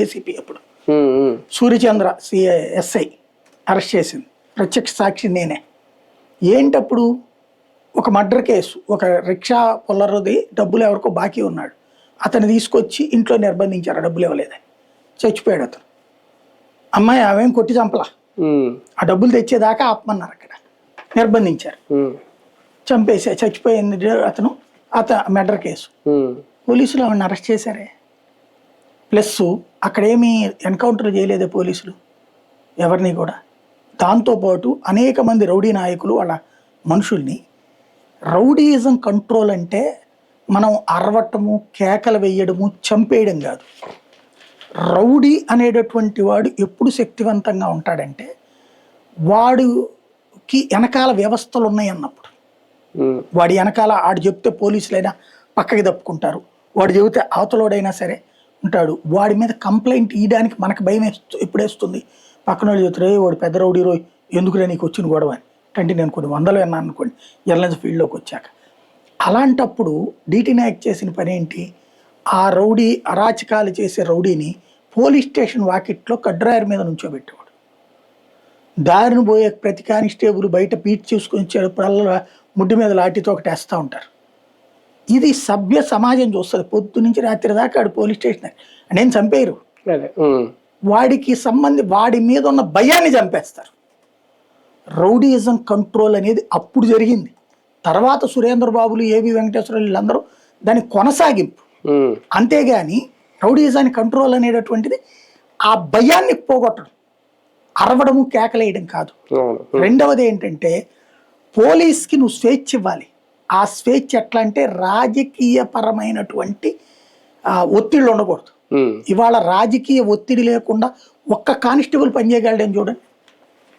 ACP అప్పుడు Suryachandra SI arrest చేసింది, ప్రత్యక్ష సాక్షి నేనే. ఏంటప్పుడు ఒక మర్డర్ కేసు, ఒక రిక్షా పొల్లరుది డబ్బులు ఎవరికో బాకీ ఉన్నాడు, అతను తీసుకొచ్చి ఇంట్లో నిర్బంధించారు, డబ్బులు ఇవ్వలేదని. చచ్చిపోయాడు అతను. అమ్మాయి ఆమెం కొట్టి చంపలా, ఆ డబ్బులు తెచ్చేదాకా ఆపమన్నారు, అక్కడ నిర్బంధించారు, చచ్చిపోయింది అతను. మర్డర్ కేసు, పోలీసులు ఆవిడని అరెస్ట్ చేశారే. ప్లస్ అక్కడేమీ ఎన్కౌంటర్ చేయలేదే పోలీసులు ఎవరిని కూడా. దాంతోపాటు అనేక మంది రౌడీ నాయకులు వాళ్ళ మనుషుల్ని. రౌడీయిజం కంట్రోల్ అంటే మనం అరవటము, కేకలు వేయడము, చంపేయడం కాదు. రౌడీ అనేటటువంటి వాడు ఎప్పుడు శక్తివంతంగా ఉంటాడంటే వాడికి వెనకాల వ్యవస్థలు ఉన్నాయి అన్నప్పుడు. వాడి వెనకాల ఆడు చెప్తే పోలీసులైనా పక్కకి తప్పుకుంటారు, వాడు చెబితే అవతలోడైనా సరే ఉంటాడు. వాడి మీద కంప్లైంట్ ఇవ్వడానికి మనకు భయం ఎప్పుడేస్తుంది, పక్కన వాళ్ళు చెప్తారు వాడు పెద్ద రౌడీ రోయ్ ఎందుకురా నీకు వచ్చిన గొడవ అని. అంటే నేను కొన్ని వందలు విన్నాను అనుకోండి జర్నలిజం ఫీల్డ్లోకి వచ్చాక. అలాంటప్పుడు డీటీ నాయక్ చేసిన పని ఏంటి, ఆ రౌడీ అరాచకాలు చేసే రౌడీని పోలీస్ స్టేషన్ వాకిట్లో కడ్రాయర్ మీద నుంచోబెట్టేవాడు. దారిని పోయే ప్రతి కానిస్టేబుల్ బయట పీట్ చూసుకొని వచ్చేటప్పుడల్లా ముడ్డి మీద లాఠీతో ఒకటి వేస్తూ ఉంటారు. ఇది సభ్య సమాజం చూస్తుంది. పొద్దు నుంచి రాత్రి దాకా ఆడు పోలీస్ స్టేషన్ నేను చంపేయరు, వాడికి వాడి మీద ఉన్న భయాన్ని చంపేస్తారు. రౌడీయిజం కంట్రోల్ అనేది అప్పుడు జరిగింది. తర్వాత సురేంద్ర బాబులు, ఏబి వెంకటేశ్వరరావు వీళ్ళందరూ దాని కొనసాగింపు. అంతేగాని రౌడీయిజాన్ని కంట్రోల్ అనేటటువంటిది ఆ భయాన్ని పోగొట్టడం, అరవడము, కేకలేయడం కాదు. రెండవది ఏంటంటే పోలీస్కి నువ్వు స్వేచ్ఛ ఇవ్వాలి. ఆ స్వేచ్ఛ ఎట్లా అంటే రాజకీయపరమైనటువంటి ఒత్తిళ్ళు ఉండకూడదు. ఇవాళ రాజకీయ ఒత్తిడి లేకుండా ఒక్క కానిస్టేబుల్ పనిచేయగలడని చూడండి,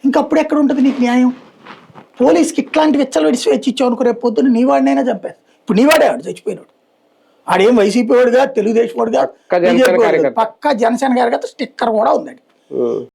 ఇంకప్పుడు ఎక్కడ ఉంటుంది నీకు న్యాయం? పోలీస్కి ఇట్లాంటి విచ్చలవిడి స్వేచ్ఛ ఇచ్చావు అనుకో, రేపు పొద్దున్న నీవాడినైనా చంపేది. ఇప్పుడు నీవాడే ఆడు చచ్చిపోయినాడు, ఆడేం వైసీపీ వాడుగా, తెలుగుదేశం వాడుగా, పక్కా జనసేన గారి స్టిక్కర్ కూడా ఉందండి.